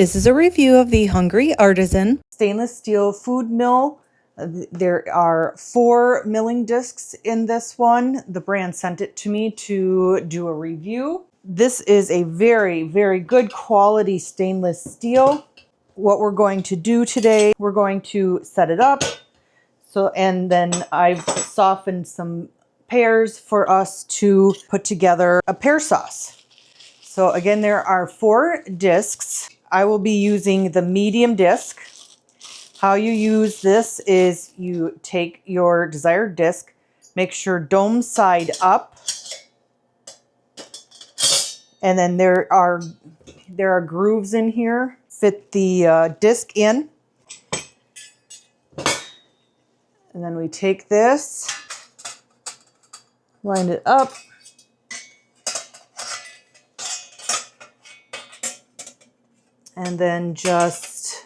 This is a review of the Hungry Artisan stainless steel food mill. There are 4 milling discs in this one. The brand sent it to me to do a review. This is a very, very good quality stainless steel. What we're going to do today, we're going to set it up. And then I've softened some pears for us to put together a pear sauce. So again, there are 4 discs. I will be using the medium disc. How you use this is you take your desired disc, make sure dome side up, and then there are grooves in here. Fit the disc in, and then we take this, line it up, and then just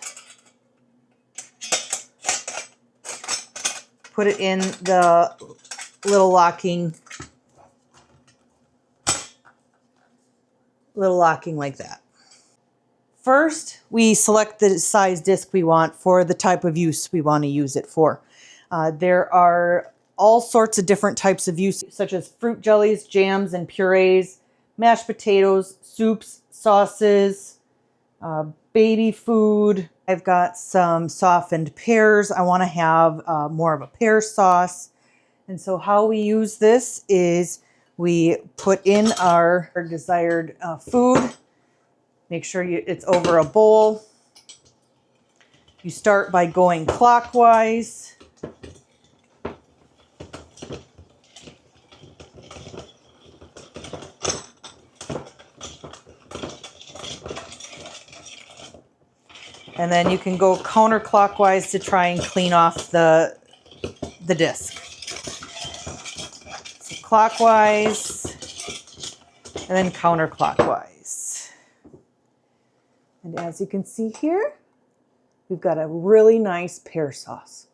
put it in the little locking like that. First, we select the size disc we want for the type of use we want to use it for. There are all sorts of different types of use, such as fruit jellies, jams, and purees, mashed potatoes, soups, sauces, baby food. I've got some softened pears. I want to have more of a pear sauce. And so how we use this is we put in our desired food. Make sure it's over a bowl. You start by going clockwise. And then you can go counterclockwise to try and clean off the disc. So clockwise and then counterclockwise. And as you can see here, we've got a really nice pear sauce.